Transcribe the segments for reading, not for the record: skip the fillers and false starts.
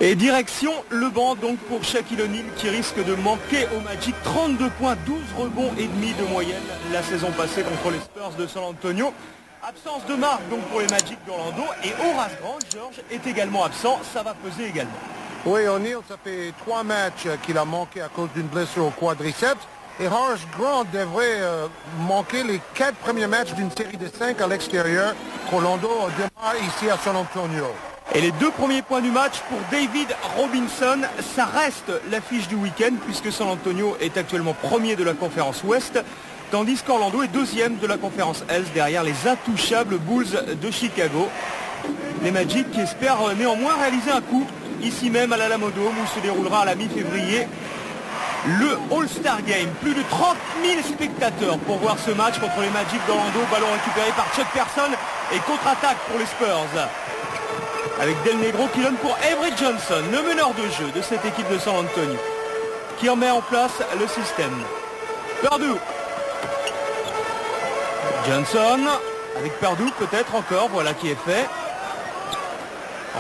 Et direction le banc donc pour Shaquille O'Neal qui risque de manquer au Magic. 32 points, 12 rebonds et demi de moyenne la saison passée contre les Spurs de San Antonio. Absence de marque donc pour les Magic d'Orlando et Horace Grant, George, est également absent, ça va peser également. Oui, O'Neal, ça fait 3 matchs qu'il a manqué à cause d'une blessure au quadriceps. Et Horace Grant devrait manquer les 4 premiers matchs d'une série de 5 à l'extérieur qu'Orlando démarre ici à San Antonio. Et les 2 premiers points du match pour David Robinson, ça reste l'affiche du week-end puisque San Antonio est actuellement premier de la conférence Ouest, tandis qu'Orlando est deuxième de la conférence Est derrière les intouchables Bulls de Chicago. Les Magic qui espèrent néanmoins réaliser un coup ici même à l'Alamodome où se déroulera à la mi-février le All-Star Game. Plus de 30 000 spectateurs pour voir ce match contre les Magic d'Orlando. Ballon récupéré par Chuck Person et contre-attaque pour les Spurs. Avec Del Negro qui donne pour Avery Johnson, le meneur de jeu de cette équipe de San Antonio, qui en met en place le système. Perdue. Johnson, avec Perdue peut-être encore, voilà qui est fait.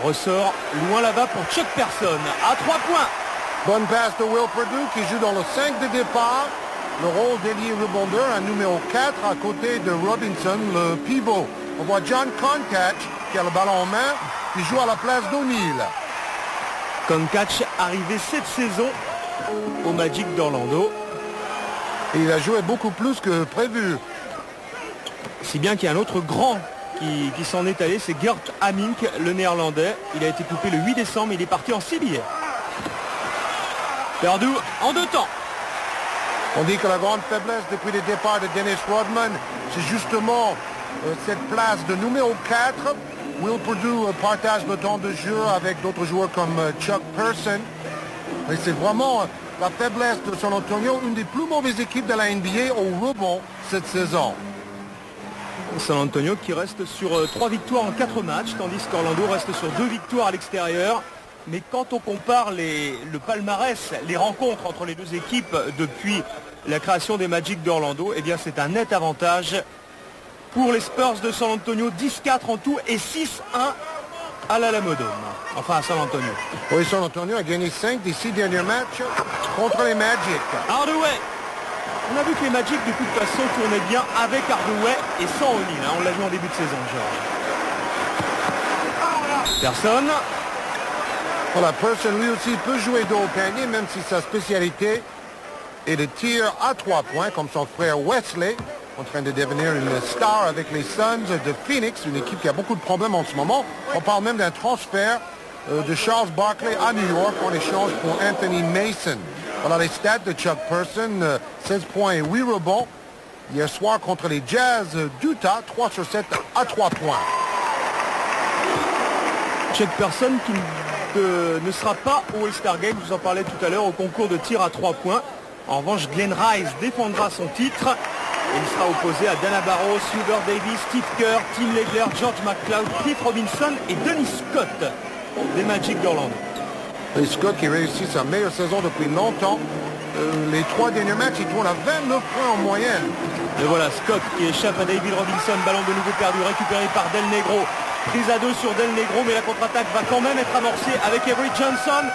Ressort loin là-bas pour Chuck Person, à 3 points. Bonne passe de Will Perdue qui joue dans le 5 de départ. Le rôle d'ailier rebondeur, un numéro 4 à côté de Robinson, le pivot. On voit John Concatch qui a le ballon en main, qui joue à la place d'O'Neal. Concatch arrivé cette saison au Magic d'Orlando. Et il a joué beaucoup plus que prévu. Si bien qu'il y a un autre grand qui s'en est allé, c'est Gert Hamink, le néerlandais. Il a été coupé le 8 décembre, il est parti en CBA. Perdu en 2 temps. On dit que la grande faiblesse depuis le départ de Dennis Rodman, c'est justement cette place de numéro 4. Will Perdue partage le temps de jeu avec d'autres joueurs comme Chuck Person. Et c'est vraiment la faiblesse de San Antonio, une des plus mauvaises équipes de la NBA au rebond cette saison. San Antonio qui reste sur 3 victoires en 4 matchs, tandis qu'Orlando reste sur 2 victoires à l'extérieur. Mais quand on compare le palmarès, les rencontres entre les deux équipes depuis la création des Magic d'Orlando, eh bien c'est un net avantage pour les Spurs de San Antonio, 10-4 en tout et 6-1 à l'Alamodome, enfin à San Antonio. Oui, San Antonio a gagné 5 des 6 derniers matchs contre les Magic. Hardaway. On a vu que les Magic de toute façon tournaient bien avec Hardaway et sans O'Neal. On l'a vu en début de saison, George. Personne. Voilà, Person lui aussi peut jouer dos au panier, même si sa spécialité est le tir à 3 points, comme son frère Wesley, en train de devenir une star avec les Suns de Phoenix, une équipe qui a beaucoup de problèmes en ce moment. On parle même d'un transfert de Charles Barkley à New York en échange pour Anthony Mason. Voilà les stats de Chuck Person, 16 points et 8 rebonds. Hier soir contre les Jazz d'Utah, 3 sur 7 à 3 points. Chuck Person qui ne sera pas au All-Star Game, je vous en parlais tout à l'heure, au concours de tir à 3 points. En revanche, Glenn Rice défendra son titre. Il sera opposé à Dana Barros, Hubert Davis, Steve Kerr, Tim Legler, George McCloud, Cliff Robinson et Dennis Scott des Magic d'Orlando. Et Scott qui réussit sa meilleure saison depuis longtemps. Les 3 derniers matchs, il tourne à 29 points en moyenne. Et voilà, Scott qui échappe à David Robinson, ballon de nouveau perdu, récupéré par Del Negro. Prise à 2 sur Del Negro, mais la contre-attaque va quand même être amorcée avec Avery Johnson.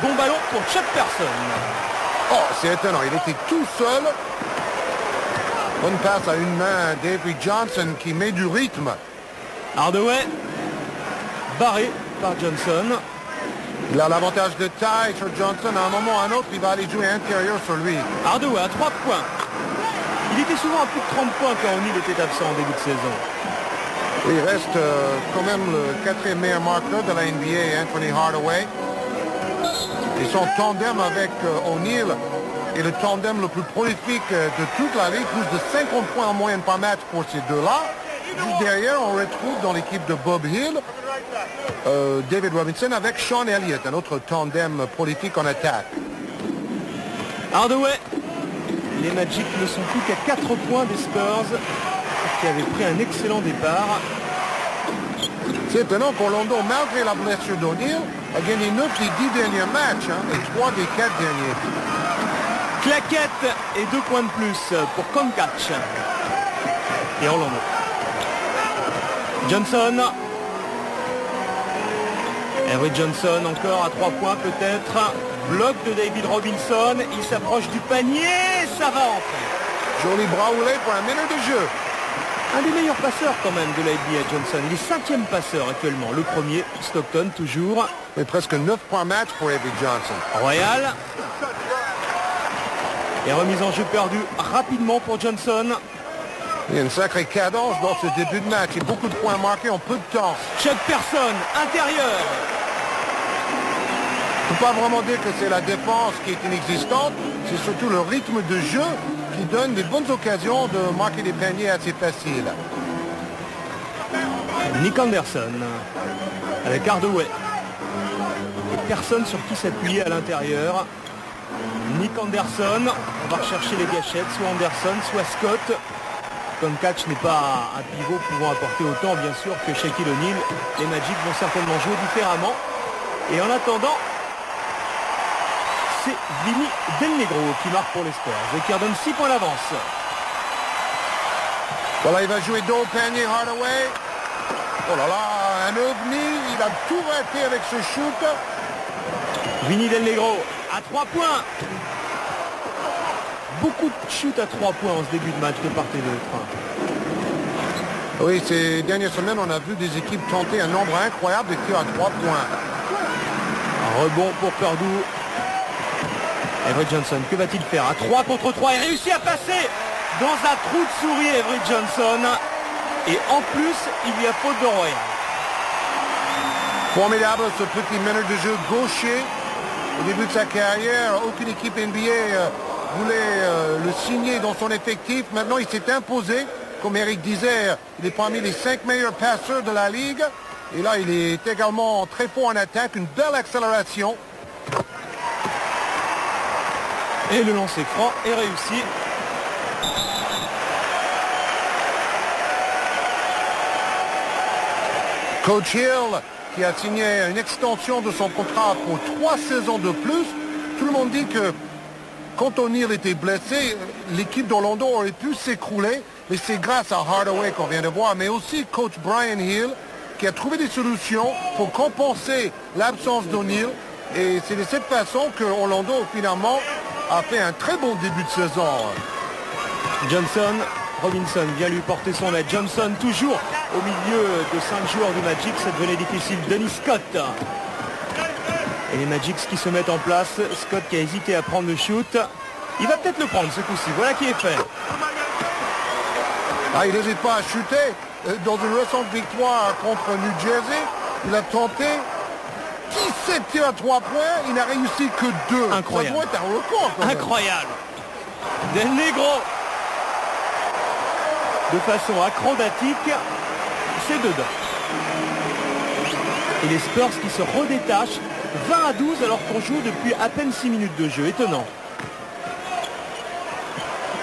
Bon ballon pour Chuck Person. Oh, c'est étonnant, il était tout seul. Bonne passe à une main d'Avery Johnson qui met du rythme. Hardaway, barré par Johnson. Il a l'avantage de taille sur Johnson. À un moment ou à un autre, il va aller jouer intérieur sur lui. Hardaway à 3 points. Il était souvent à plus de 30 points quand O'Neal était absent en début de saison. Il reste quand même le 4e meilleur marqueur de la NBA, Anthony Hardaway. Et son tandem avec O'Neal est le tandem le plus prolifique de toute la ligue, plus de 50 points en moyenne par match pour ces deux-là. Juste derrière, on retrouve dans l'équipe de Bob Hill, David Robinson avec Sean Elliott, un autre tandem prolifique en attaque. Hardaway, les Magic ne sont plus qu'à 4 points des Spurs, qui avaient pris un excellent départ. C'est étonnant qu'Orlando, malgré la blessure d'O'Neal, a gagné 9 des 10 derniers matchs et 3 des 4 derniers. Claquette et 2 points de plus pour Concatch et Orlando. Johnson. Avery Johnson encore à 3 points peut-être. Bloc de David Robinson. Il s'approche du panier. Ça va entrer. Joli bras roulé pour un minute de jeu. Un des meilleurs passeurs quand même de la NBA, Johnson. Il est 5e passeur actuellement. Le premier, Stockton toujours. Mais presque 9 points match pour Avery Johnson. Royal. Et remise en jeu perdue rapidement pour Johnson. Il y a une sacrée cadence dans ce début de match et beaucoup de points marqués en peu de temps. Chuck Person, intérieur. On ne peut pas vraiment dire que c'est la défense qui est inexistante. C'est surtout le rythme de jeu qui donne des bonnes occasions de marquer des paniers assez faciles. Nick Anderson avec Hardaway. Et personne sur qui s'appuyer à l'intérieur. Nick Anderson, on va rechercher les gâchettes, soit Anderson, soit Scott. Tom Catch n'est pas un pivot pouvant apporter autant, bien sûr, que Shaquille O'Neal. Les Magic vont certainement jouer différemment. Et en attendant, c'est Vinny Del Negro qui marque pour les Spurs et qui redonne 6 points d'avance. Voilà, il va jouer dos au panier, Hardaway. Oh là là, un ovni, il a tout raté avec ce shoot. Vinny Del Negro à 3 points. Beaucoup de shoots à 3 points en ce début de match de part et d'autre. Oui, ces dernières semaines, on a vu des équipes tenter un nombre incroyable de tirs à 3 points. Un rebond pour Perdue. Avery Johnson, que va-t-il faire? À 3 contre 3, il réussit à passer dans un trou de souris, Avery Johnson. Et en plus, il y a faute de Royal. Formidable ce petit meneur de jeu gaucher. Au début de sa carrière, aucune équipe NBA voulait le signer dans son effectif. Maintenant, il s'est imposé. Comme Eric disait, il est parmi les 5 meilleurs passeurs de la Ligue. Et là, il est également très fort en attaque. Une belle accélération. Et le lancer franc est réussi. Coach Hill, qui a signé une extension de son contrat pour 3 saisons de plus. Tout le monde dit que quand O'Neal était blessé, l'équipe d'Orlando aurait pu s'écrouler. Mais c'est grâce à Hardaway qu'on vient de voir, mais aussi coach Brian Hill, qui a trouvé des solutions pour compenser l'absence d'O'Neal. Et c'est de cette façon que Orlando, finalement, a fait un très bon début de saison. Johnson, Robinson vient lui porter son aide. Johnson toujours au milieu de 5 joueurs du Magic, ça devenait difficile. Dennis Scott. Et les Magics qui se mettent en place. Scott qui a hésité à prendre le shoot. Il va peut-être le prendre ce coup-ci. Voilà qui est fait. Ah, il n'hésite pas à shooter. Dans une récente victoire contre New Jersey, il a tenté 17 tirs à 3 points. Il n'a réussi que 2. Incroyable. Ça doit être un record quand même. Incroyable. Del Negro. De façon acrobatique, c'est dedans. Et les Spurs qui se redétachent 20-12 alors qu'on joue depuis à peine 6 minutes de jeu. Étonnant.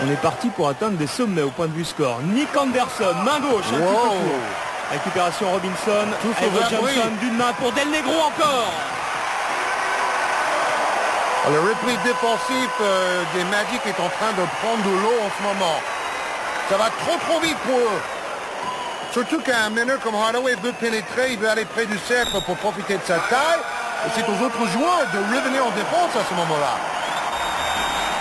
On est parti pour atteindre des sommets au point de vue score. Nick Anderson, main gauche, un petit peu court. Récupération Robinson, Avery Johnson d'une main pour Del Negro encore. Le repli défensif des Magic est en train de prendre de l'eau en ce moment. Ça va trop vite pour eux. Surtout qu'un meneur comme Hardaway veut pénétrer, il veut aller près du cercle pour profiter de sa taille. Et c'est aux autres joueurs de revenir en défense à ce moment-là.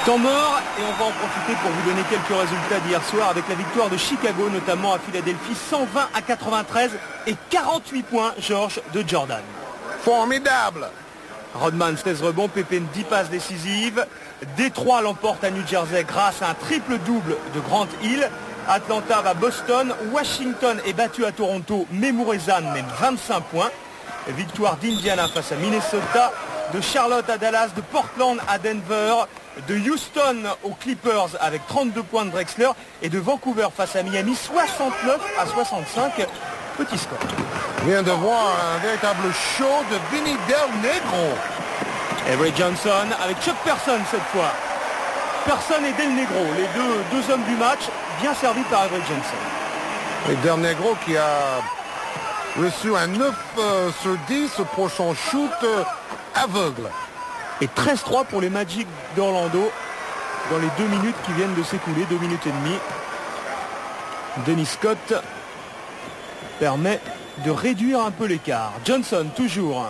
Temps mort, et on va en profiter pour vous donner quelques résultats d'hier soir avec la victoire de Chicago, notamment à Philadelphie, 120-93 et 48 points, George, de Jordan. Formidable. Rodman, 16 rebonds, Pippen, 10 passes décisives. Détroit l'emporte à New Jersey grâce à un triple-double de Grant Hill. Atlanta va à Boston. Washington est battu à Toronto, Memourizan mène 25 points. Victoire d'Indiana face à Minnesota. De Charlotte à Dallas, de Portland à Denver, de Houston aux Clippers avec 32 points de Drexler et de Vancouver face à Miami, 69-65. Petit score. On vient de voir un véritable show de Vinny Del Negro. Avery Johnson avec Chuck Person cette fois. Person et Del Negro, les deux hommes du match, bien servis par Avery Johnson. Et Del Negro qui a reçu un 9 sur 10 pour son shoot aveugle. Et 13-3 pour les Magic d'Orlando dans les 2 minutes qui viennent de s'écouler, 2 minutes et demie. Dennis Scott permet de réduire un peu l'écart. Johnson toujours.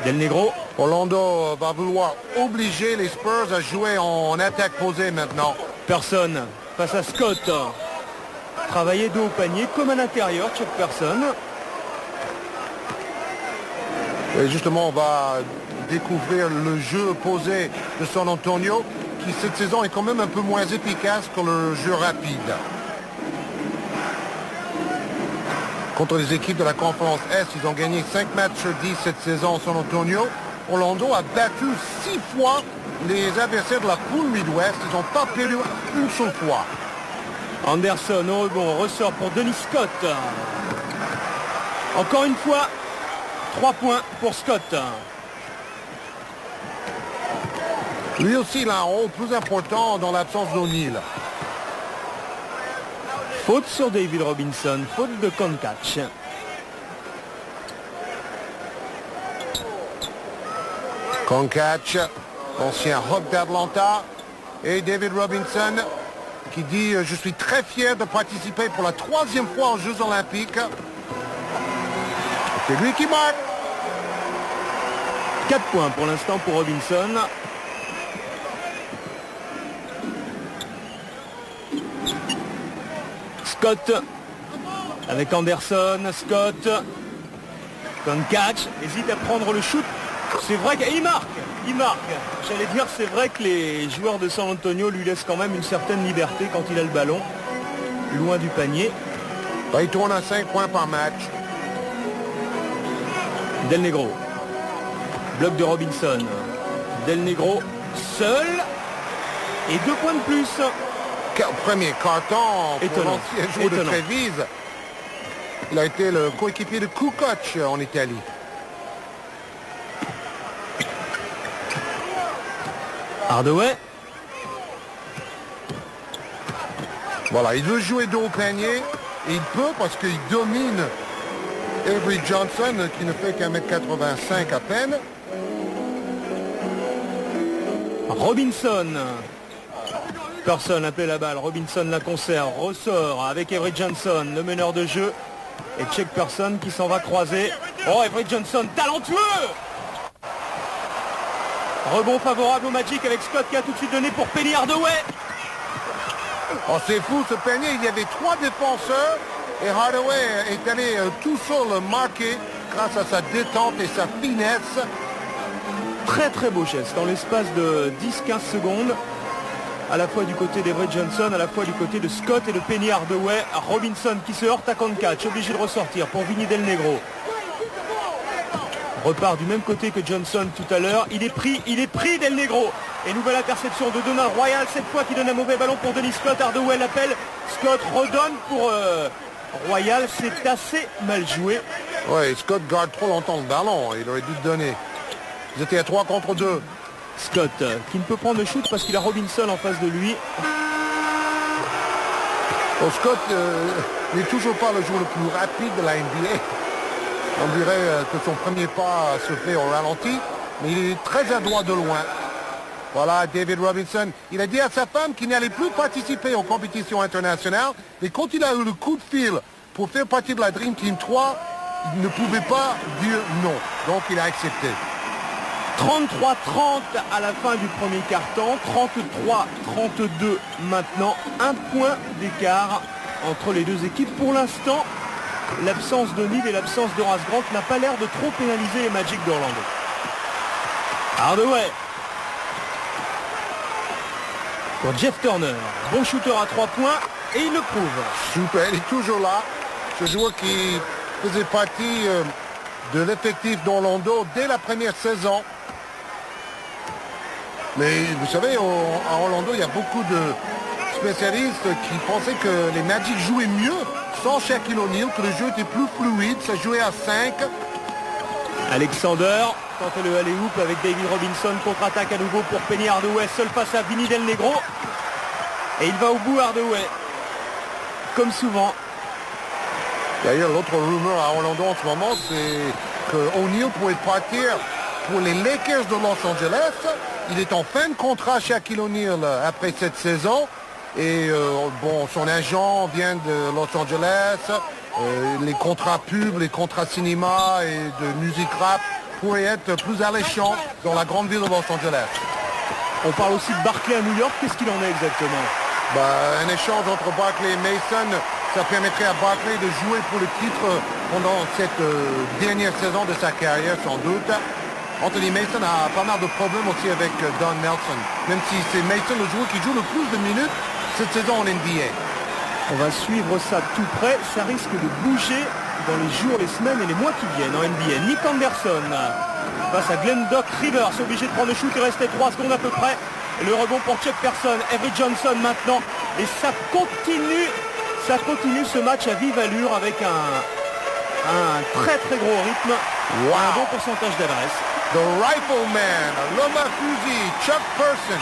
Del Negro. Orlando va vouloir obliger les Spurs à jouer en attaque posée maintenant. Personne face à Scott. Travailler dos au panier comme un intérieur, Chuck Person. Et justement, on va découvrir le jeu posé de San Antonio, qui cette saison est quand même un peu moins efficace que le jeu rapide. Contre les équipes de la conférence Est, ils ont gagné 5 matchs sur 10 cette saison. San Antonio, Orlando a battu 6 fois les adversaires de la poule Midwest. Ils n'ont pas perdu une seule fois. Anderson au rebond, ressort pour Denis Scott. Encore une fois, 3 points pour Scott. Lui aussi, il a un rôle plus important dans l'absence d'O'Neal. Faute sur David Robinson, faute de Concatch. Concatch, ancien Hawk d'Atlanta, et David Robinson qui dit « Je suis très fier de participer pour la 3e fois aux Jeux Olympiques. » C'est lui qui marque. 4 points pour l'instant pour Robinson. Scott avec Anderson, Scott, Concatch hésite à prendre le shoot. C'est vrai qu'il marque. J'allais dire, c'est vrai que les joueurs de San Antonio lui laissent quand même une certaine liberté quand il a le ballon, loin du panier. Il tourne à 5 points par match. Del Negro, bloc de Robinson. Del Negro seul et 2 points de plus. Premier carton pour Étonnant. l'ancien joueur de Trévise. Il a été le coéquipier de Kukoc en Italie. Hardaway. Voilà, il veut jouer dos au panier. Et il peut parce qu'il domine Avery Johnson qui ne fait qu'un mètre 85 à peine. Robinson. Personne appelait la balle. Robinson la conserve. Ressort avec Avery Johnson, le meneur de jeu. Et Chuck Person qui s'en va croiser. Oh, Avery Johnson, talentueux! Rebond favorable au Magic avec Scott qui a tout de suite donné pour Penny Hardaway. Oh, c'est fou ce panier. Il y avait 3 défenseurs. Et Hardaway est allé tout seul marquer grâce à sa détente et sa finesse. Très très beau geste dans l'espace de 10-15 secondes. À la fois du côté d'Avery Johnson, à la fois du côté de Scott et de Penny Hardaway. Robinson qui se heurte à Concatch, obligé de ressortir pour Vinny Del Negro. Repart du même côté que Johnson tout à l'heure. Il est pris Del Negro. Et nouvelle interception de Donald Royal, cette fois qui donne un mauvais ballon pour Denis Scott. Hardaway l'appelle. Scott redonne pour Royal. C'est assez mal joué. Oui, Scott garde trop longtemps le ballon. Il aurait dû le donner. Ils étaient à 3 contre 2. Scott qui ne peut prendre le shoot parce qu'il a Robinson en face de lui. Bon, Scott n'est toujours pas le joueur le plus rapide de la NBA. On dirait que son premier pas se fait au ralenti, mais il est très adroit de loin. Voilà, David Robinson. Il a dit à sa femme qu'il n'allait plus participer aux compétitions internationales, mais quand il a eu le coup de fil pour faire partie de la Dream Team 3, il ne pouvait pas dire non. Donc il a accepté. 33-30 à la fin du premier quart-temps, 33-32 maintenant, 1 point d'écart entre les deux équipes. Pour l'instant, l'absence de Neal et l'absence de Horace Grant n'a pas l'air de trop pénaliser les Magic d'Orlando. Hardaway pour Jeff Turner, bon shooter à 3 points et il le prouve. Super, il est toujours là. Ce joueur qui faisait partie de l'effectif d'Orlando dès la première saison. Mais vous savez, à Orlando, il y a beaucoup de spécialistes qui pensaient que les Magic jouaient mieux sans Shaquille O'Neal, que le jeu était plus fluide, ça jouait à 5. Alexander tente le alley-oop avec David Robinson, contre-attaque à nouveau pour Penny Hardaway, seul face à Vinny Del Negro. Et il va au bout Hardaway, comme souvent. D'ailleurs, l'autre rumeur à Orlando en ce moment, c'est que O'Neal pourrait partir pour les Lakers de Los Angeles. Il est en fin de contrat Shaquille O'Neal après cette saison. Et bon, son agent vient de Los Angeles. les contrats pubs, les contrats cinéma et de musique rap pourraient être plus alléchants dans la grande ville de Los Angeles. On parle aussi de Barkley à New York. Qu'est-ce qu'il en est exactement? Un échange entre Barkley et Mason, ça permettrait à Barkley de jouer pour le titre pendant cette dernière saison de sa carrière, sans doute. Anthony Mason a pas mal de problèmes aussi avec Don Nelson, même si c'est Mason le joueur qui joue le plus de minutes cette saison en NBA. On va suivre ça tout près. Ça risque de bouger dans les jours, les semaines et les mois qui viennent en NBA. Nick Anderson face à Glenn Doc Rivers, obligé de prendre le shoot. Il restait 3 secondes à peu près. Le rebond pour Chuck Person. Avery Johnson maintenant. Et ça continue ce match à vive allure avec un très très gros rythme. Wow. Un bon pourcentage d'adresse. The Rifleman, l'homme à fusil, Chuck Person,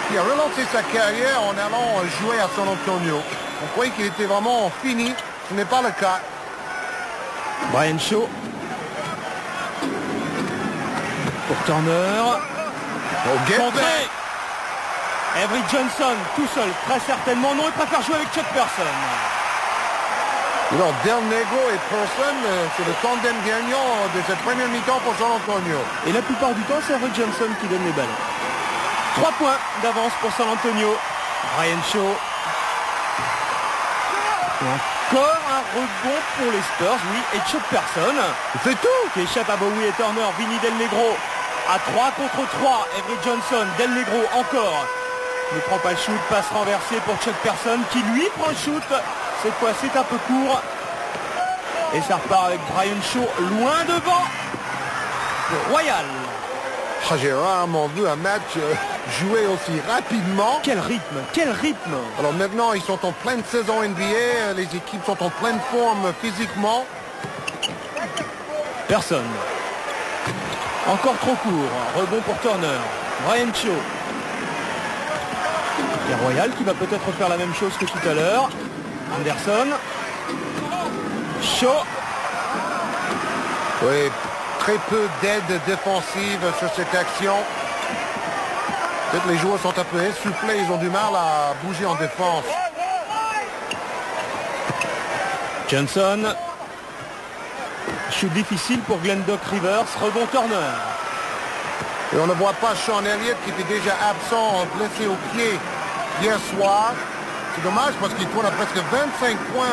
qui a relancé sa carrière en allant jouer à San Antonio. On croyait qu'il était vraiment fini. Ce n'est pas le cas. Brian Shaw pour Turner. Contré. Avery Johnson tout seul, très certainement. Non, il préfère jouer avec Chuck Person. Alors, Del Negro et Person, c'est le tandem gagnant de cette première mi-temps pour San Antonio. Et la plupart du temps, c'est Avery Johnson qui donne les ballons. 3 points d'avance pour San Antonio. Brian Shaw. Encore un rebond pour les Spurs, oui, et Chuck Person. C'est tout. Qui échappe à Bowie et Turner. Vinny Del Negro à 3 contre 3. Avery Johnson, Del Negro encore. Ne prend pas le shoot, passe renversée pour Chuck Person qui lui prend le shoot. Cette fois c'est un peu court. Et ça repart avec Brian Shaw loin devant. Le Royal. J'ai rarement vu un match jouer aussi rapidement. Quel rythme, quel rythme. Alors maintenant ils sont en pleine saison NBA. Les équipes sont en pleine forme physiquement. Personne. Encore trop court. Rebond pour Turner. Brian Shaw. Et Royal qui va peut-être faire la même chose que tout à l'heure. Anderson. Shaw. Oui, très peu d'aide défensive sur cette action. Peut-être les joueurs sont un peu essoufflés, ils ont du mal à bouger en défense. Johnson. Shoot difficile pour Glenn Doc Rivers. Rebond Turner. Et on ne voit pas Sean Elliott qui était déjà absent, blessé au pied hier soir. C'est dommage parce qu'il tourne à presque 25 points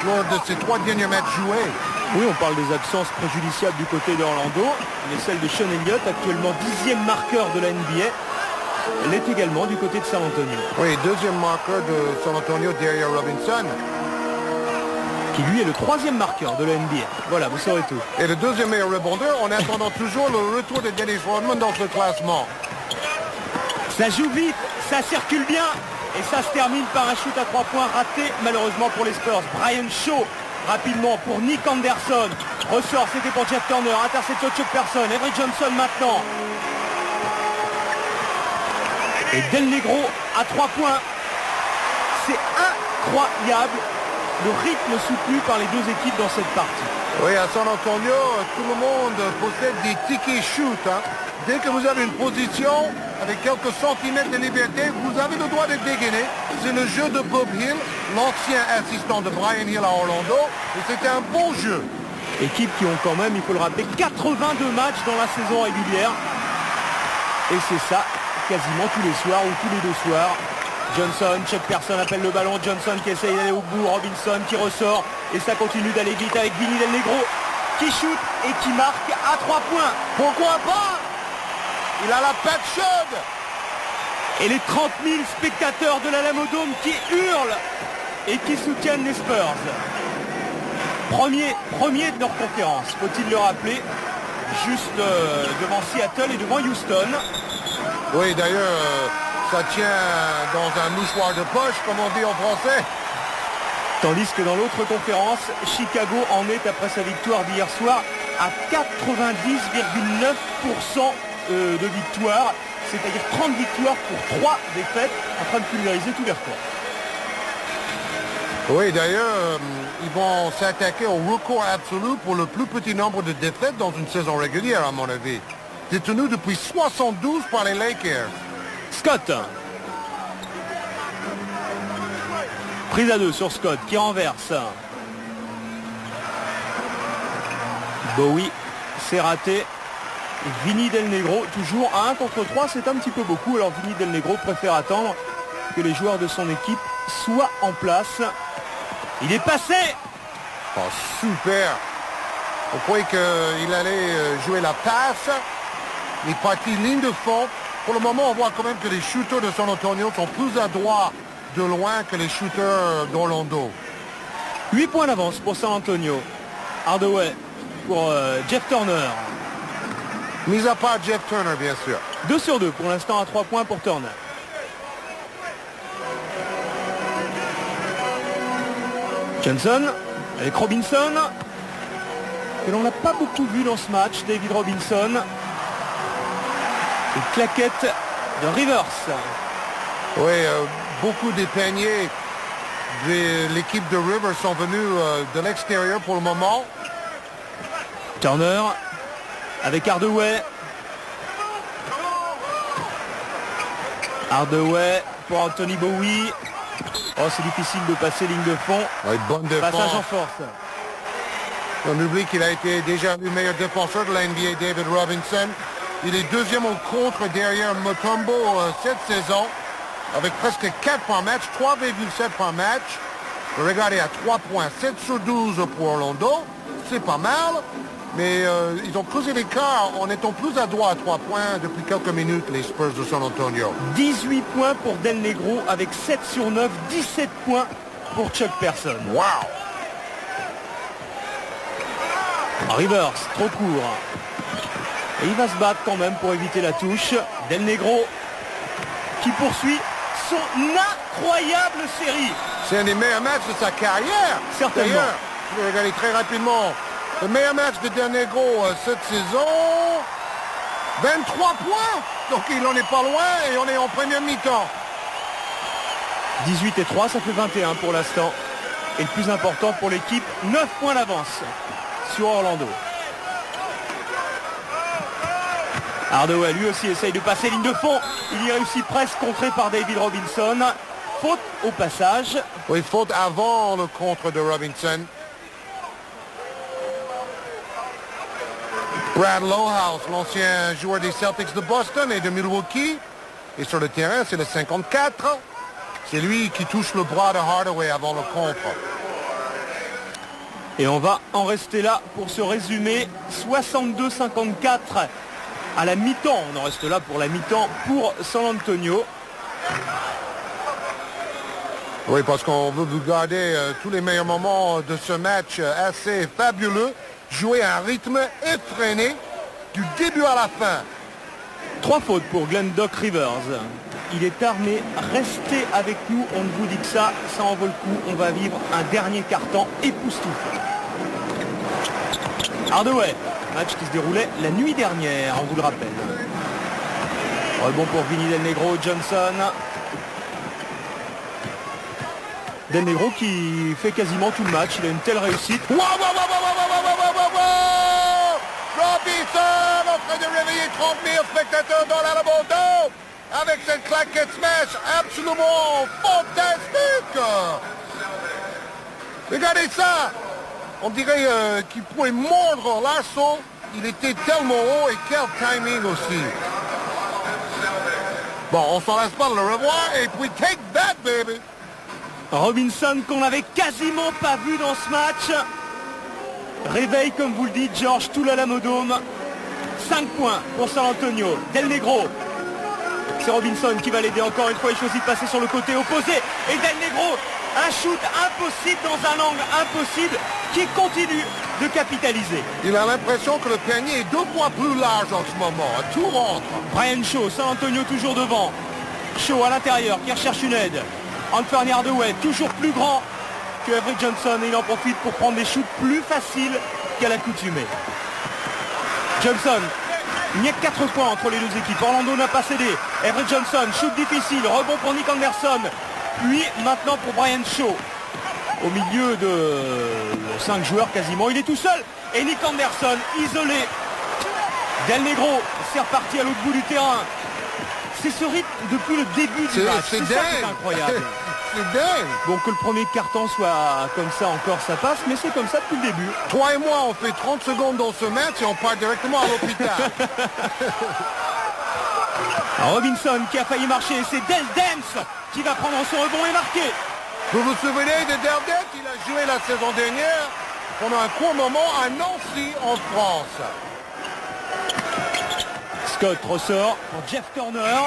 lors de ses 3 derniers matchs joués. Oui, on parle des absences préjudiciables du côté d'Orlando, mais celle de Sean Elliott, actuellement 10e marqueur de la NBA, elle est également du côté de San Antonio. Oui, 2e marqueur de San Antonio derrière Robinson. Qui lui est le 3e marqueur de la NBA. Voilà, vous saurez tout. Et le 2e meilleur rebondeur en attendant toujours le retour de Dennis Rodman dans ce classement. Ça joue vite, ça circule bien. Et ça se termine par un shoot à 3 points raté, malheureusement pour les Spurs. Brian Shaw, rapidement pour Nick Anderson. Ressort, c'était pour Jeff Turner. Interception de Chuck Person. Avery Johnson maintenant. Et Del Negro à 3 points. C'est incroyable le rythme soutenu par les deux équipes dans cette partie. Oui, à San Antonio, tout le monde possède des tickets shoot. Dès que vous avez une position avec quelques centimètres de liberté, vous avez le droit de dégainer. C'est le jeu de Bob Hill, l'ancien assistant de Brian Hill à Orlando. Et c'était un bon jeu. Équipe qui ont quand même, il faut le rappeler, 82 matchs dans la saison régulière. Et c'est ça, quasiment tous les soirs ou tous les 2 soirs. Johnson, Chuck Person appelle le ballon. Johnson qui essaye d'aller au bout. Robinson qui ressort. Et ça continue d'aller vite avec Vinny Del Negro qui shoot et qui marque à 3 points. Pourquoi pas? Il a la patte chaude. Et les 30 000 spectateurs de l'Alamodome qui hurlent et qui soutiennent les Spurs. Premier de leur conférence, faut-il le rappeler, juste devant Seattle et devant Houston. Oui, d'ailleurs, ça tient dans un mouchoir de poche, comme on dit en français. Tandis que dans l'autre conférence, Chicago en est, après sa victoire d'hier soir, à 90,9% de victoire, c'est-à-dire 30 victoires pour 3 défaites, en train de pulvériser tous les records. Oui, d'ailleurs, ils vont s'attaquer au record absolu pour le plus petit nombre de défaites dans une saison régulière, à mon avis. Détenu depuis 72 par les Lakers. Scott. Prise à 2 sur Scott qui renverse. Bowie, c'est raté. Vinny Del Negro, toujours à 1 contre 3, c'est un petit peu beaucoup. Alors Vinny Del Negro préfère attendre que les joueurs de son équipe soient en place. Il est passé. Oh, super. On croyait qu'il allait jouer la passe. Il est parti ligne de fond. Pour le moment, on voit quand même que les shooters de San Antonio sont plus adroits de loin que les shooters d'Orlando. 8 points d'avance pour San Antonio. Hardaway pour Jeff Turner. Mis à part Jeff Turner, bien sûr. 2 sur 2 pour l'instant à 3 points pour Turner. Johnson avec Robinson, que l'on n'a pas beaucoup vu dans ce match. David Robinson. Et claquette de Rivers. Oui, beaucoup des paniers de l'équipe de Rivers sont venus de l'extérieur pour le moment. Turner avec Hardaway. Hardaway pour Anthony Bowie. Oh, c'est difficile de passer ligne de fond. Ouais, bonne défense. Passage en force. On oublie qu'il a été déjà le meilleur défenseur de la NBA, David Robinson. Il est deuxième au contre derrière Mutombo cette saison, avec presque 4 par match, 3,7 par match. Regardez, à 3 points, 7 sur 12 pour Orlando. C'est pas mal, mais ils ont creusé l'écart en étant plus adroits à 3 points depuis quelques minutes, les Spurs de San Antonio. 18 points pour Del Negro avec 7 sur 9, 17 points pour Chuck Person. Wow! Rivers, trop court. Et il va se battre quand même pour éviter la touche. Del Negro qui poursuit son incroyable série. C'est un des meilleurs matchs de sa carrière. Certainement. D'ailleurs, je vais regarder très rapidement. Le meilleur match de Del Negro cette saison, 23 points. Donc il en est pas loin et on est en première mi-temps. 18 et 3, ça fait 21 pour l'instant. Et le plus important pour l'équipe, 9 points d'avance sur Orlando. Hardaway lui aussi essaye de passer ligne de fond. Il y réussit presque, contré par David Robinson. Faute au passage. Oui, faute avant le contre de Robinson. Brad Lohaus, l'ancien joueur des Celtics de Boston et de Milwaukee. Et sur le terrain, c'est le 54. C'est lui qui touche le bras de Hardaway avant le contre. Et on va en rester là pour ce résumé. 62-54 à la mi-temps. On en reste là pour la mi-temps pour San Antonio. Oui, parce qu'on veut vous garder tous les meilleurs moments de ce match assez fabuleux. Jouer à un rythme effréné du début à la fin. 3 fautes pour Glenn Doc Rivers. Il est tard, mais restez avec nous. On ne vous dit que ça en vaut le coup. On va vivre un dernier quart-temps époustouflant. Hardaway, match qui se déroulait la nuit dernière, on vous le rappelle. Rebond pour Vinny Del Negro, Johnson. Del Negro qui fait quasiment tout le match. Il a une telle réussite. Wow, wow, wow, wow, wow, wow, wow, wow, wow. Robinson en train de réveiller 30 000 spectateurs dans la Lambeau avec cette claquette smash absolument fantastique. Regardez ça. On dirait qu'il pouvait mordre l'assaut. Il était tellement haut et quel timing aussi. Bon, on s'en laisse pas de le revoir et puis take that, baby. Robinson qu'on n'avait quasiment pas vu dans ce match. Réveil, comme vous le dites, Georges, tout l'Alamodome. 5 points pour San Antonio. Del Negro. C'est Robinson qui va l'aider encore une fois. Il choisit de passer sur le côté opposé. Et Del Negro, un shoot impossible dans un angle impossible qui continue de capitaliser. Il a l'impression que le panier est 2 fois plus large en ce moment. Tout rentre. Brian Shaw, San Antonio toujours devant. Shaw à l'intérieur qui recherche une aide. Anthony Hardaway, toujours plus grand que Avery Johnson. Et il en profite pour prendre des shoots plus faciles qu'à l'accoutumée. Johnson, il n'y a que 4 points entre les deux équipes. Orlando n'a pas cédé. Avery Johnson, shoot difficile. Rebond pour Nick Anderson. Puis maintenant pour Brian Shaw. Au milieu de 5 joueurs quasiment. Il est tout seul. Et Nick Anderson, isolé. Del Negro, c'est reparti à l'autre bout du terrain. C'est ce rythme depuis le début du match. C'est ça qui est incroyable. c'est dingue. Bon, que le premier carton soit comme ça encore, ça passe, mais c'est comme ça depuis le début. Toi et moi, on fait 30 secondes dans ce match et on part directement à l'hôpital. Robinson qui a failli marcher, c'est Dell Demps qui va prendre son rebond et marquer. Vous vous souvenez de Derdet? Il a joué la saison dernière pendant un court moment à Nancy en France. Scott ressort pour Jeff Turner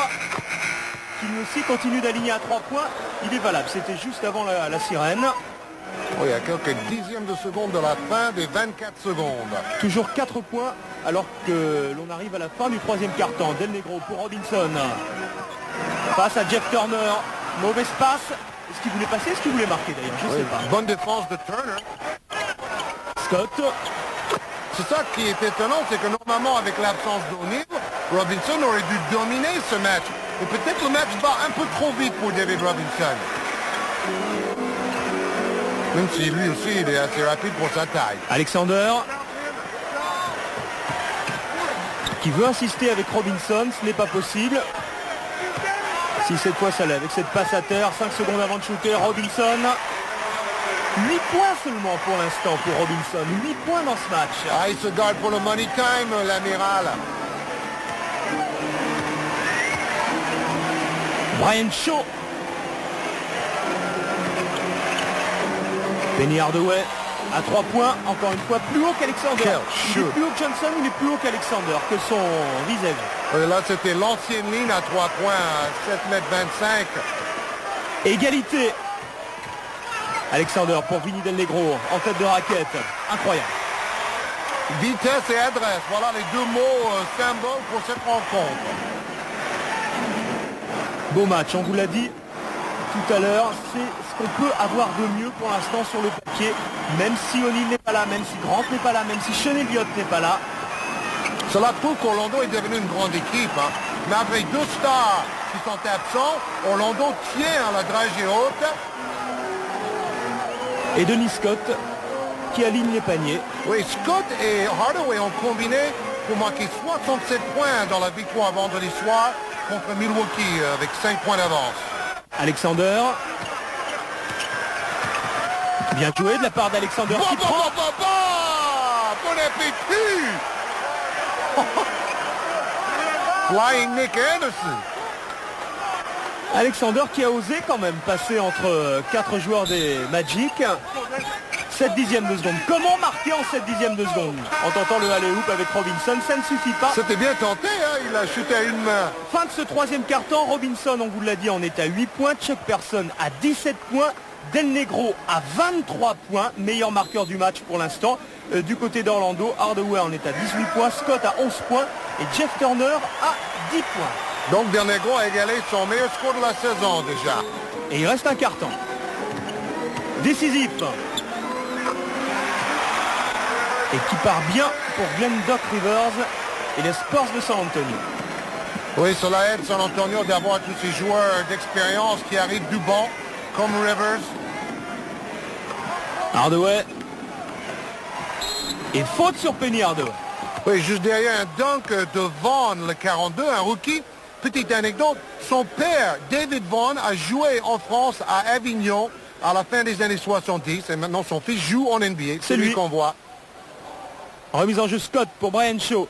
qui lui aussi continue d'aligner à 3 points. Il est valable, c'était juste avant la sirène. Oui, à quelques dixièmes de seconde de la fin des 24 secondes. Toujours 4 points alors que l'on arrive à la fin du troisième quart-temps. Del Negro pour Robinson. Passe à Jeff Turner. Mauvaise passe. Est-ce qu'il voulait passer? Est-ce qu'il voulait marquer d'ailleurs? Je ne sais pas. Bonne défense de Turner. Scott. C'est ça qui est étonnant, c'est que normalement avec l'absence d'O'Neal, Robinson aurait dû dominer ce match. Et peut-être le match va un peu trop vite pour David Robinson. Même si lui aussi il est assez rapide pour sa taille. Alexander qui veut insister avec Robinson, ce n'est pas possible. Si cette fois ça l'est, avec cette passe à terre, 5 secondes avant de shooter, Robinson. 8 points seulement pour l'instant pour Robinson, 8 points dans ce match. Ah, il se garde pour le money time, l'amiral. Brian Shaw. Penny Hardaway à 3 points, encore une fois plus haut qu'Alexander. Il est plus haut que Johnson, il est plus haut qu'Alexander, que son vis-à-vis. Là, c'était l'ancienne ligne à 3 points, à 7,25 m. Égalité. Alexander pour Vinny Del Negro en tête de raquette. Incroyable. Vitesse et adresse, voilà les deux mots symboles pour cette rencontre. Beau match, on vous l'a dit tout à l'heure, c'est ce qu'on peut avoir de mieux pour l'instant sur le papier, même si O'Neal n'est pas là, même si Grant n'est pas là, même si Sean Elliott n'est pas là. Cela prouve qu'Orlando est devenu une grande équipe. Malgré deux stars qui sont absents, Orlando tient à la dragée haute. Et Denis Scott qui aligne les paniers. Oui, Scott et Hardaway ont combiné pour marquer 67 points dans la victoire vendredi soir contre Milwaukee avec 5 points d'avance. Alexander. Bien joué de la part d'Alexander qui prend. Bon appétit. Flying Nick Anderson. Alexander qui a osé quand même passer entre 4 joueurs des Magic. 7 dixièmes de seconde. Comment marquer en 7 dixièmes de seconde? En tentant le alley-oop avec Robinson, ça ne suffit pas. C'était bien tenté, hein, il a chuté à une main. Fin de ce troisième quart-temps, Robinson, on vous l'a dit, on est à 8 points. Chuck Person à 17 points. Del Negro à 23 points. Meilleur marqueur du match pour l'instant. Du côté d'Orlando, Hardaway en est à 18 points. Scott à 11 points. Et Jeff Turner à 10 points. Donc Del Negro a égalé son meilleur score de la saison déjà. Et il reste un quart-temps. Décisif. Et qui part bien pour Glenn Doc Rivers et les Spurs de San Antonio. Oui, cela aide San Antonio d'avoir tous ces joueurs d'expérience qui arrivent du banc, comme Rivers. Hardaway. Et faute sur Penny Hardaway. Oui, juste derrière un dunk de Vaughn, le 42, un rookie. Petite anecdote, son père, David Vaughn, a joué en France à Avignon à la fin des années 70 et maintenant son fils joue en NBA. C'est lui qu'on voit. Remise en jeu Scott pour Brian Shaw.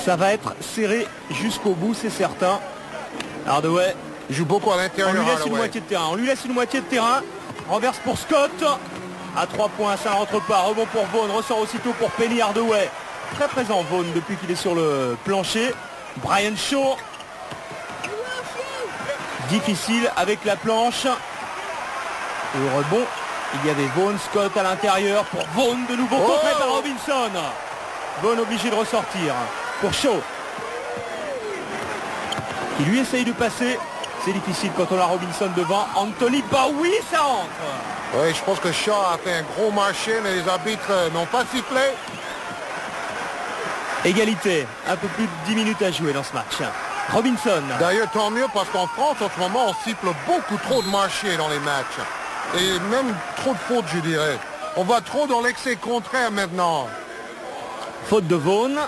Ça va être serré jusqu'au bout, c'est certain. Hardaway joue beaucoup à l'intérieur. On lui laisse une moitié de terrain. On lui laisse une moitié de terrain. Renverse pour Scott. À 3 points, ça ne rentre pas. Rebond pour Vaughn. Ressort aussitôt pour Penny Hardaway. Très présent Vaughn depuis qu'il est sur le plancher. Brian Shaw. Difficile avec la planche. Et au rebond, il y avait Vaughn, Scott à l'intérieur pour Vaughn de nouveau contré par Robinson. Vaughn obligé de ressortir pour Shaw. Qui lui essaye de passer. C'est difficile quand on a Robinson devant. Anthony, bah oui, ça rentre. Oui, je pense que Shaw a fait un gros marché, mais les arbitres n'ont pas sifflé. Égalité, un peu plus de 10 minutes à jouer dans ce match. Robinson. D'ailleurs, tant mieux parce qu'en France, en ce moment, on siffle beaucoup trop de marchés dans les matchs. Et même trop de fautes, je dirais. On va trop dans l'excès contraire maintenant. Faute de Vaughn.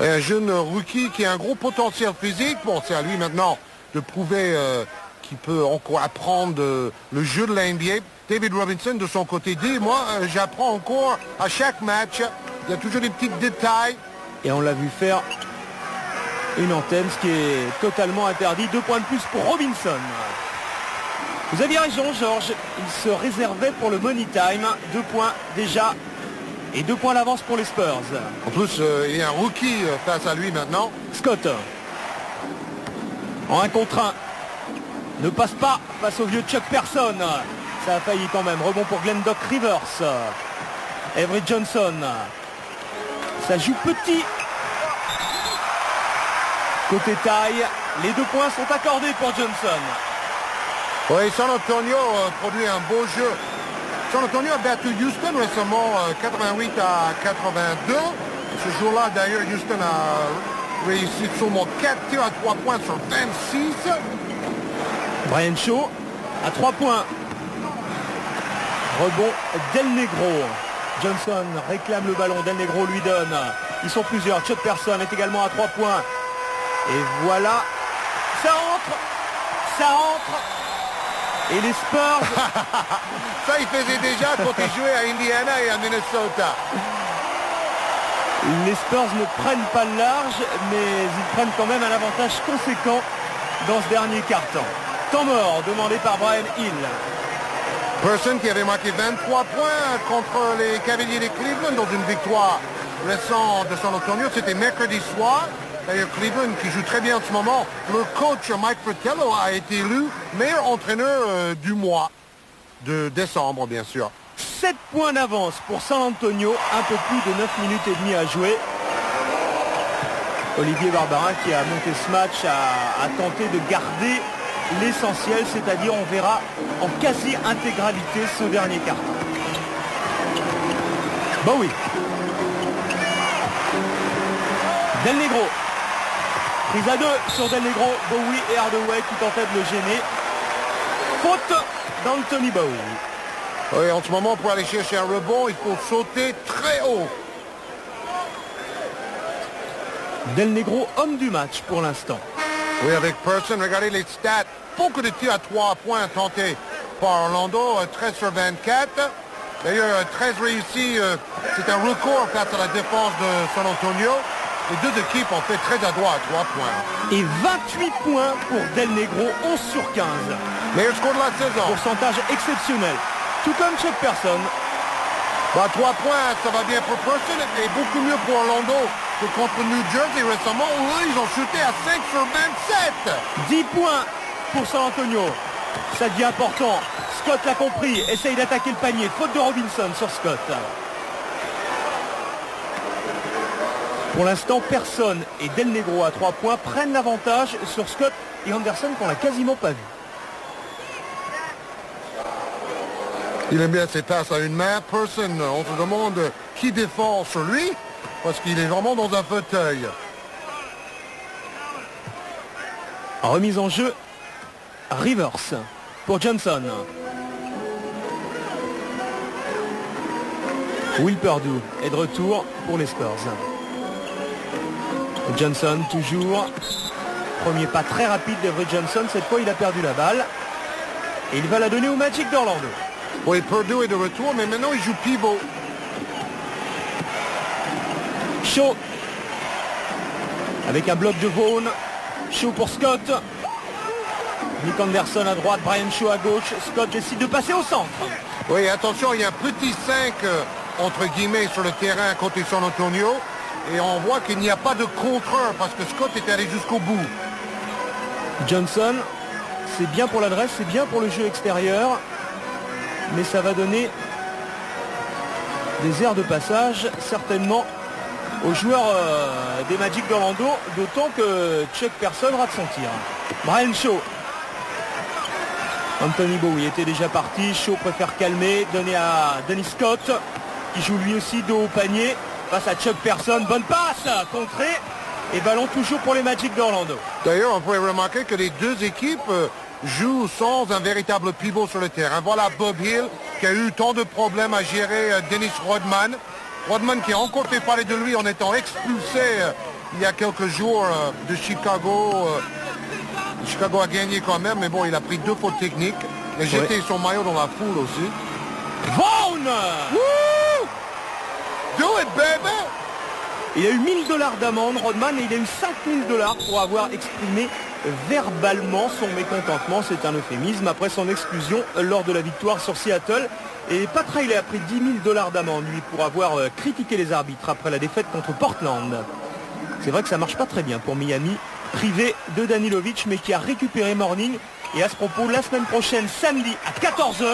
Et un jeune rookie qui a un gros potentiel physique. Bon, c'est à lui maintenant de prouver qu'il peut encore apprendre le jeu de la NBA. David Robinson, de son côté, dit, moi, j'apprends encore à chaque match. Il y a toujours des petits détails. Et on l'a vu faire une antenne, ce qui est totalement interdit. 2 points de plus pour Robinson. Vous aviez raison, Georges. Il se réservait pour le money time. 2 points déjà. Et 2 points d'avance pour les Spurs. En plus, il y a un rookie face à lui maintenant. Scott. En 1 contre 1. Ne passe pas face au vieux Chuck Person. Ça a failli quand même. Rebond pour Glenn Doc Rivers. Avery Johnson. Ça joue petit. Côté taille, les 2 points sont accordés pour Johnson. Oui, San Antonio produit un beau jeu. San Antonio a battu Houston récemment 88 à 82. Ce jour-là, d'ailleurs, Houston a réussi seulement 4 tirs à 3 points sur 26. Brian Shaw à 3 points. Rebond Del Negro. Johnson réclame le ballon, Del Negro lui donne. Ils sont plusieurs. Chuck Person est également à 3 points. Et voilà, ça rentre. Et les Spurs... Ça, il faisait déjà quand il jouait à Indiana et à Minnesota. Les Spurs ne prennent pas le large, mais ils prennent quand même un avantage conséquent dans ce dernier quart-temps. Temps mort demandé par Brian Hill. Person qui avait marqué 23 points contre les Cavaliers de Cleveland dans une victoire récente de San Antonio. C'était mercredi soir. D'ailleurs, Cleveland, qui joue très bien en ce moment, le coach Mike Fratello a été élu meilleur entraîneur du mois de décembre, bien sûr. 7 points d'avance pour San Antonio, un peu plus de 9 minutes et demie à jouer. Olivier Barbarin, qui a monté ce match, a tenté de garder l'essentiel, c'est-à-dire on verra en quasi-intégralité ce dernier quart-temps. Bowie. Del Negro. Prise à 2 sur Del Negro, Bowie et Hardaway qui tentaient de le gêner. Faute d'Anthony Bowie. Oui, en ce moment, pour aller chercher un rebond, il faut sauter très haut. Del Negro, homme du match pour l'instant. Oui, avec Person, regardez les stats. Beaucoup de tirs à 3 points tentés par Orlando, 13 sur 24. D'ailleurs, 13 réussis, c'est un record face à la défense de San Antonio. Les deux équipes ont fait très adroit à 3 points. Et 28 points pour Del Negro, 11 sur 15. Meilleur score de la saison. Pourcentage exceptionnel. Tout comme Chuck Person. 3 points, ça va bien pour Person et beaucoup mieux pour Orlando que contre New Jersey récemment où eux, ils ont shooté à 5 sur 27. 10 points pour San Antonio. Ça devient important. Scott l'a compris. Essaye d'attaquer le panier. Faute de Robinson sur Scott. Pour l'instant, Person et Del Negro à 3 points prennent l'avantage sur Scott et Anderson qu'on n'a quasiment pas vu. Il aime bien ses passes à une main. Person, on se demande qui défend sur lui parce qu'il est vraiment dans un fauteuil. Remise en jeu, Rivers pour Johnson. Will Perdue est de retour pour les Spurs. Johnson toujours. Premier pas très rapide d'Avery Johnson. Cette fois, il a perdu la balle. Et il va la donner au Magic d'Orlando. Oui, Perdue est de retour, mais maintenant il joue pivot. Shaw. Avec un bloc de Vaughn. Shaw pour Scott. Nick Anderson à droite, Brian Shaw à gauche. Scott décide de passer au centre. Oui, attention, il y a un petit 5 entre guillemets sur le terrain côté San Antonio. Et on voit qu'il n'y a pas de contreur parce que Scott est allé jusqu'au bout. Johnson, c'est bien pour l'adresse, c'est bien pour le jeu extérieur. Mais ça va donner des aires de passage, certainement, aux joueurs des Magic d'Orlando, d'autant que Chuck Person rate son tir. Brian Shaw. Anthony Bowie était déjà parti. Shaw préfère calmer, donner à Dennis Scott, qui joue lui aussi dos au panier. Face à Chuck Person, bonne passe, contrée, et ballon toujours pour les Magic d'Orlando. D'ailleurs, on pourrait remarquer que les deux équipes jouent sans un véritable pivot sur le terrain. Voilà Bob Hill qui a eu tant de problèmes à gérer Dennis Rodman. Rodman qui a encore fait parler de lui en étant expulsé il y a quelques jours de Chicago. Chicago a gagné quand même, mais bon, il a pris 2 fautes techniques. Il a jeté son maillot dans la foule aussi. Vaughn! Woo! Do it, baby! Il a eu $1000 d'amende, Rodman, et il a eu $5000 pour avoir exprimé verbalement son mécontentement. C'est un euphémisme après son exclusion lors de la victoire sur Seattle. Et Pat Riley a pris $10 000 d'amende, lui, pour avoir critiqué les arbitres après la défaite contre Portland. C'est vrai que ça marche pas très bien pour Miami, privé de Danilovic, mais qui a récupéré Morning. Et à ce propos, la semaine prochaine, samedi à 14h,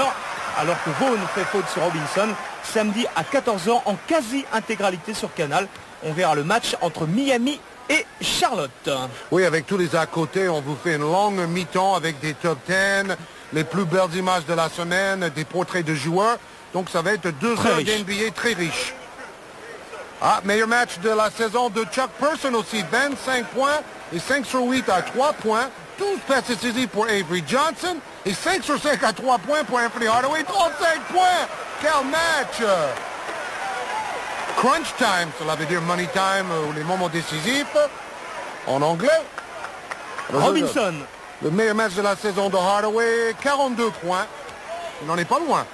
alors que Vaughn fait faute sur Robinson, samedi à 14h en quasi-intégralité sur Canal. On verra le match entre Miami et Charlotte. Oui, avec tous les à côté, on vous fait une longue mi-temps avec des top 10, les plus belles images de la semaine, des portraits de joueurs. Donc ça va être 2 heures d'NBA très riches. Ah, meilleur match de la saison de Chuck Person aussi, 25 points et 5 sur 8 à 3 points. 12 passes décisives pour Avery Johnson et 5 sur 5 à 3 points pour Anthony Hardaway. 35 points! Quel match! Crunch time, cela veut dire money time, ou les moments décisifs, en anglais. Robinson. Le meilleur match de la saison de Hardaway, 42 points. Il n'en est pas loin.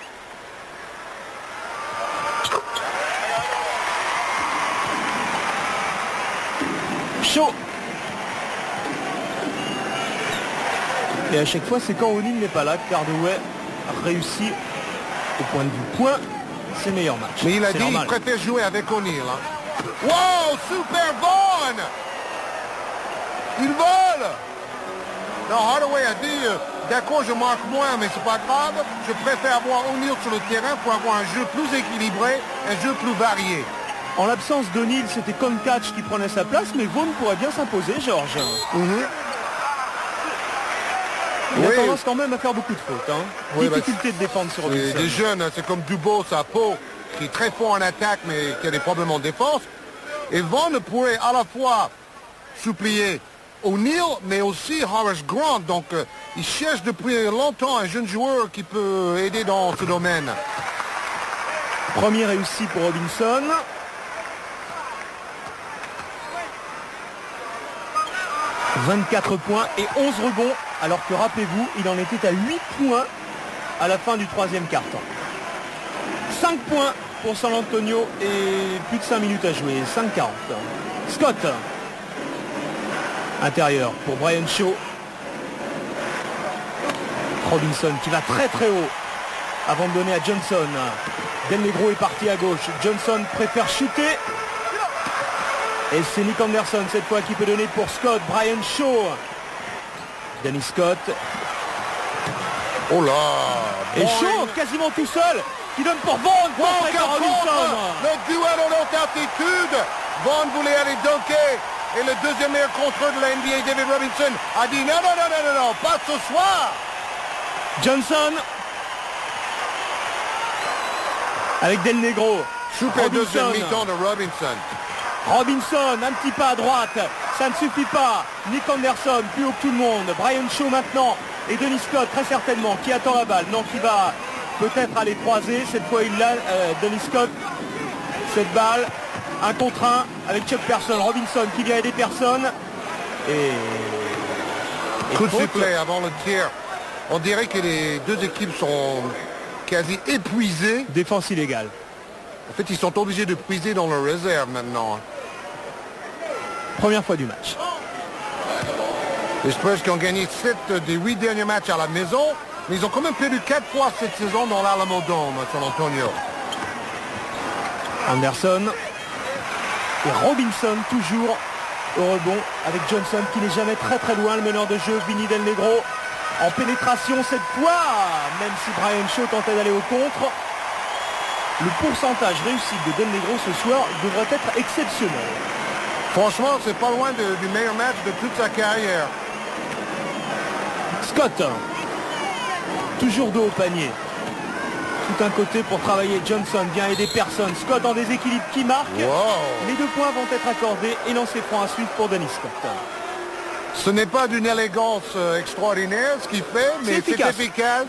Chaud. Et à chaque fois, c'est quand O'Neal n'est pas là que Hardaway réussit au point de vue point ses meilleurs matchs. Mais il a dit qu'il préfère jouer avec O'Neal. Hein. Wow, super Vaughn! Il vole! Non, Hardaway a dit, d'accord, je marque moins, mais c'est pas grave. Je préfère avoir O'Neal sur le terrain pour avoir un jeu plus équilibré, un jeu plus varié. En l'absence d'O'Neal, c'était Concatch qui prenait sa place, mais Vaughn pourrait bien s'imposer, Georges. Il a tendance quand même à faire beaucoup de fautes. Hein. Oui, difficulté de défendre sur Robinson. Des jeunes, c'est comme Dubois, sa peau, qui est très fort en attaque, mais qui a des problèmes en défense. Et Vaughn pourrait à la fois supplier O'Neal, mais aussi Horace Grant. Donc, il cherche depuis longtemps un jeune joueur qui peut aider dans ce domaine. Premier réussi pour Robinson. « 24 points et 11 rebonds, alors que, rappelez-vous, il en était à 8 points à la fin du 3e quart-temps. 5 points pour San Antonio et plus de 5 minutes à jouer, 5-40. Scott. Intérieur pour Brian Shaw. Robinson qui va très très haut avant de donner à Johnson. Del Negro est parti à gauche. Johnson préfère shooter. Et c'est Nick Anderson cette fois qui peut donner pour Scott. Brian Shaw. Dennis Scott. Oh là! Et Shaw quasiment tout seul qui donne pour Vaughn. Robinson. Le duel en haute altitude. Vaughn voulait aller dunker. Et le deuxième meilleur contrôleur de la NBA, David Robinson, a dit non, non, non, non, non, non, pas ce soir. Johnson. Avec Del Negro. Super deuxième mi-temps de Robinson. Robinson, un petit pas à droite, ça ne suffit pas. Nick Anderson, plus haut que tout le monde. Brian Shaw maintenant. Et Dennis Scott, très certainement, qui attend la balle. Non, qui va peut-être aller croiser. Cette fois, il l'a, Dennis Scott. Cette balle, 1 contre 1 avec Chuck Person. Robinson qui vient aider personne. Et coup de sifflet avant le tir. On dirait que les deux équipes sont quasi épuisées. Défense illégale. En fait, ils sont obligés de puiser dans leur réserve maintenant. Première fois du match. Les Spurs qui ont gagné 7 des 8 derniers matchs à la maison, mais ils ont quand même perdu 4 fois cette saison dans l'Alamo Dome à San Antonio. Anderson et Robinson toujours au rebond avec Johnson qui n'est jamais très très loin. Le meneur de jeu, Vinny Del Negro, en pénétration cette fois, même si Brian Shaw tentait d'aller au contre. Le pourcentage réussi de Del Negro ce soir devrait être exceptionnel. Franchement, c'est pas loin du meilleur match de toute sa carrière. Scott, toujours dos au panier. Tout un côté pour travailler. Johnson vient aider personne. Scott en déséquilibre qui marque. Wow. Les 2 points vont être accordés et lancés francs à suivre pour Dennis Scott. Ce n'est pas d'une élégance extraordinaire ce qu'il fait, mais c'est efficace.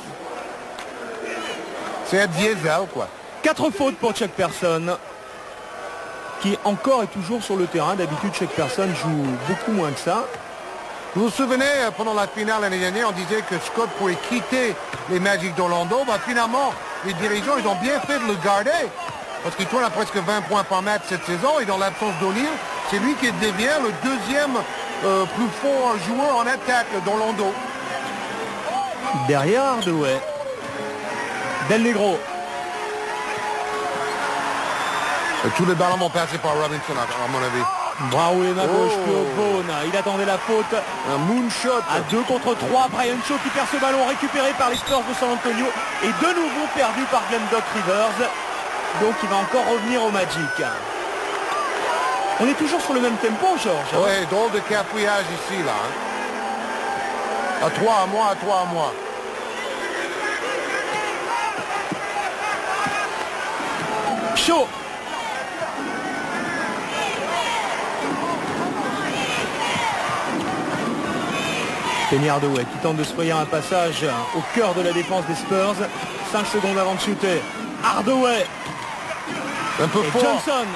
C'est un diesel, quoi. 4 fautes pour Chuck Person. qui encore et toujours sur le terrain. D'habitude, chaque personne joue beaucoup moins que ça. Vous vous souvenez, pendant la finale l'année dernière, on disait que Scott pourrait quitter les Magic d'Orlando. Finalement, les dirigeants, ils ont bien fait de le garder. Parce qu'il tourne à presque 20 points par match cette saison. Et dans l'absence d'O'Neal, c'est lui qui devient le deuxième plus fort joueur en attaque d'Orlando. Derrière Hardaway. Del Negro. Tous les ballons vont passer par Robinson, à mon avis. Bras roulé main gauche, puis au Vaughn. Il attendait la faute. Un moonshot. À 2 contre 3, Brian Shaw qui perd ce ballon récupéré par les Spurs de San Antonio et de nouveau perdu par Glenn Doc Rivers. Donc il va encore revenir au Magic. On est toujours sur le même tempo, Georges. Oui, drôle de cafouillage ici, là. À 3 à moi, à 3 à moi. Shaw. Penny Hardaway qui tente de se frayer un passage au cœur de la défense des Spurs. 5 secondes avant de shooter. Hardaway. Un peu Et fort. Johnson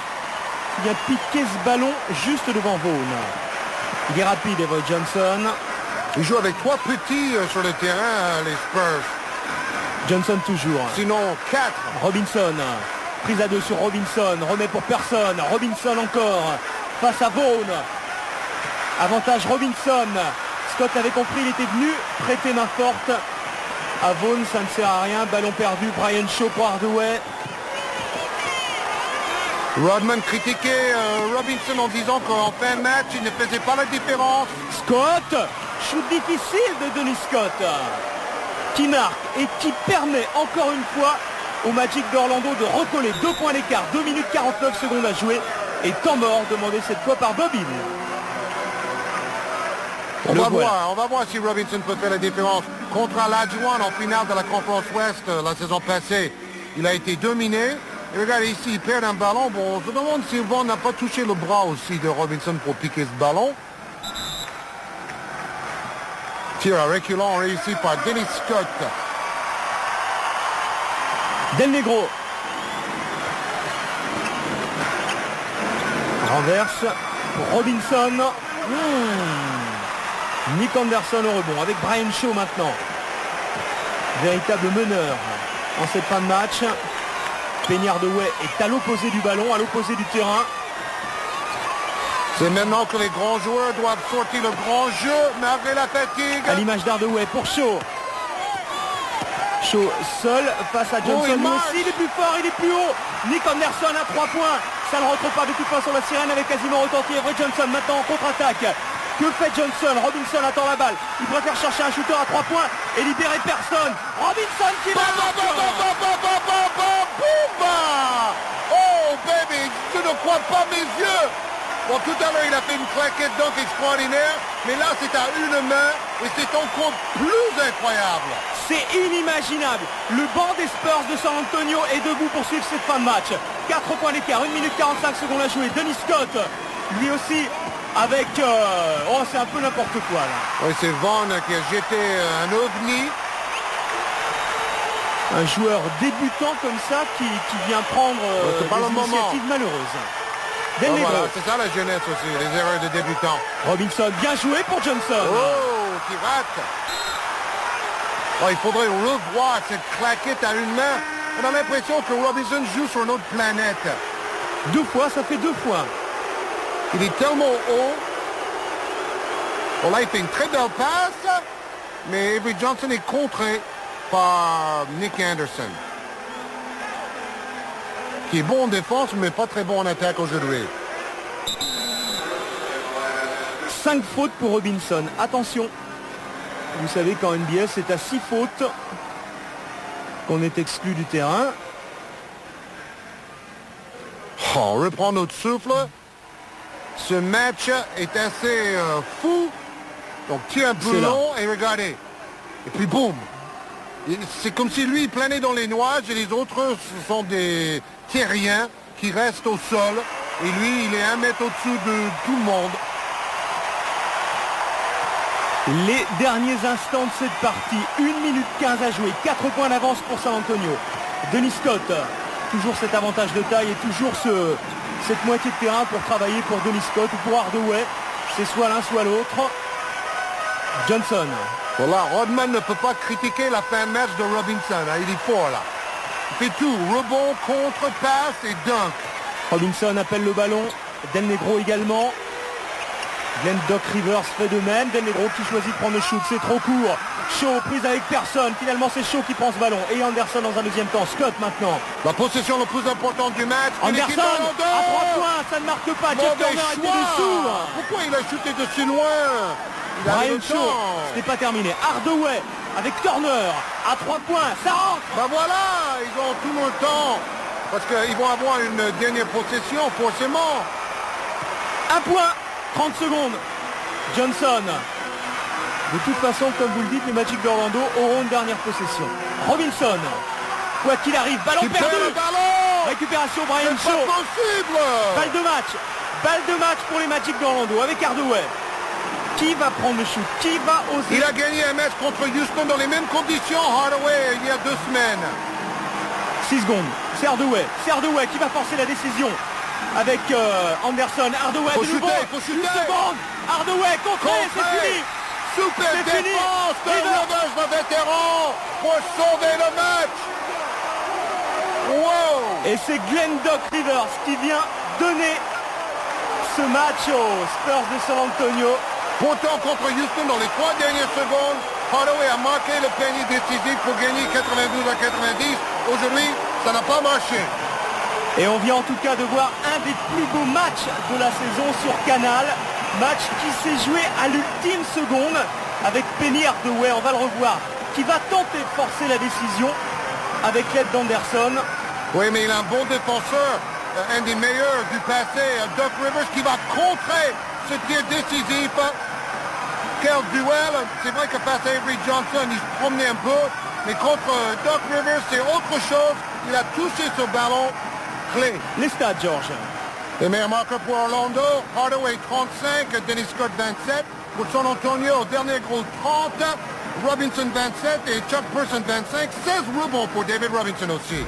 qui a piqué ce ballon juste devant Vaughn. Il est rapide, Everett Johnson. Il joue avec 3 petits sur le terrain, les Spurs. Johnson toujours. Sinon, 4. Robinson. Prise à 2 sur Robinson. Remet pour personne. Robinson encore. Face à Vaughn. Avantage Robinson. Scott avait compris, il était venu prêter main forte à Vaughn, ça ne sert à rien. Ballon perdu, Brian Shaw pour Hardaway. Rodman critiquait Robinson en disant qu'en fin de match, il ne faisait pas la différence. Scott, shoot difficile de Dennis Scott, qui marque et qui permet encore une fois au Magic d'Orlando de recoller 2 points d'écart, 2 minutes 49 secondes à jouer et temps mort demandé cette fois par Bob Hill. On va voir si Robinson peut faire la différence. Contre l'Adjuan en finale de la conférence Ouest la saison passée, il a été dominé. Et regardez ici, il perd un ballon. Bon, on se demande si Vaughn n'a pas touché le bras aussi de Robinson pour piquer ce ballon. Tir à reculant réussi par Dennis Scott. Del Negro. Renverse pour Robinson. Nick Anderson au rebond avec Brian Shaw maintenant. Véritable meneur en cette fin de match. Penny Hardaway est à l'opposé du ballon, à l'opposé du terrain. C'est maintenant que les grands joueurs doivent sortir le grand jeu malgré la fatigue. À l'image d'Hardaway pour Shaw. Shaw seul face à Johnson. Lui aussi, il est plus fort, il est plus haut. Nick Anderson à 3 points. Ça ne rentre pas de toute façon, la sirène avait quasiment retenti. Everett Johnson maintenant en contre-attaque. Que fait Johnson? Robinson attend la balle. Il préfère chercher un shooter à 3 points et libérer personne. Robinson qui va... Oh baby, je ne crois pas mes yeux. Bon, tout à l'heure il a fait une claquette donc extraordinaire, mais là c'est à une main et c'est encore plus incroyable. C'est inimaginable. Le banc des Spurs de San Antonio est debout pour suivre cette fin de match. 4 points d'écart, 1 minute 45 secondes à jouer. Dennis Scott, lui aussi, avec... Oh, c'est un peu n'importe quoi, là. Oui, c'est Vaughn qui a jeté un ovni. Un joueur débutant comme ça qui vient prendre des initiatives malheureuses. Voilà, c'est ça la jeunesse aussi, les erreurs de débutants. Robinson, bien joué pour Johnson. Oh, qui rate. Oh, il faudrait revoir cette claquette à une main. On a l'impression que Robinson joue sur une autre planète. 2 fois, ça fait 2 fois. Il est tellement haut. Bon, là, il fait une très belle passe, mais Everett Johnson est contré par Nick Anderson, qui est bon en défense, mais pas très bon en attaque aujourd'hui. 5 fautes pour Robinson. Attention, vous savez qu'en NBA, c'est à 6 fautes qu'on est exclu du terrain. Oh, on reprend notre souffle. Ce match est assez fou. Donc, tir un peu long et regardez. Et puis, boum. C'est comme si lui, il planait dans les nuages et les autres, ce sont des terriens qui restent au sol. Et lui, il est 1 mètre au-dessus de tout le monde. Les derniers instants de cette partie. 1 minute 15 à jouer. 4 points d'avance pour San Antonio. Dennis Scott, toujours cet avantage de taille et toujours cette moitié de terrain pour travailler pour Dennis Scott ou pour Hardaway. C'est soit l'un soit l'autre. Johnson. Voilà, Rodman ne peut pas critiquer la fin de match de Robinson. Hein, il est fort là. Il fait tout. Rebond, contre, passe et dunk. Robinson appelle le ballon. Del Negro également. Glenn Doc Rivers fait de même. Del Negro qui choisit de prendre le shoot. C'est trop court. Shaw prise avec personne. Finalement c'est Shaw qui prend ce ballon. Et Anderson dans un deuxième temps. Scott maintenant. La possession la plus importante du match. Anderson à 3 points. Ça ne marque pas. Jeff Turner était dessous. Pourquoi il a shooté de si loin? Brian Shaw. Ce n'est pas terminé. Hardaway avec Turner à 3 points. Ça rentre. Ben voilà. Ils ont tout le temps. Parce qu'ils vont avoir une dernière possession forcément. 1 point. 30 secondes. Johnson. De toute façon, comme vous le dites, les Magic d'Orlando auront une dernière possession. Robinson. Quoi qu'il arrive, ballon perdu. Récupération Brian Shaw. C'est pas possible. Balle de match. Balle de match pour les Magic d'Orlando avec Hardaway. Qui va prendre le shoot? Qui va oser? Il a gagné un match contre Houston dans les mêmes conditions, Hardaway, il y a 2 semaines. 6 secondes. C'est Hardaway. C'est Hardaway qui va forcer la décision. Avec Anderson. Hardaway de nouveau. Faut shooter. 1 seconde. Hardaway contré, c'est fini. Super C'est fini. défense de Rivers, le vétéran, pour sauver le match. Wow. Et c'est Glenn Doc Rivers qui vient donner ce match aux Spurs de San Antonio. Pourtant, contre Houston, dans les 3 dernières secondes, Hardaway a marqué le panier décisif pour gagner 92-90. Aujourd'hui, ça n'a pas marché. Et on vient en tout cas de voir un des plus beaux matchs de la saison sur Canal. Match qui s'est joué à l'ultime seconde avec Penny Hardaway, on va le revoir, qui va tenter de forcer la décision avec l'aide d'Anderson. Oui, mais il a un bon défenseur, un des meilleurs du passé, Doc Rivers, qui va contrer ce tir décisif. Quel duel! C'est vrai que face à Avery Johnson, il se promenait un peu, mais contre Doc Rivers, c'est autre chose. Il a touché ce ballon clé. Les stats, George. Les meilleurs marqueurs pour Orlando, Hardaway 35, Dennis Scott 27. Pour San Antonio, dernier gros 30, Robinson 27 et Chuck Person 25. 16 rebonds pour David Robinson aussi.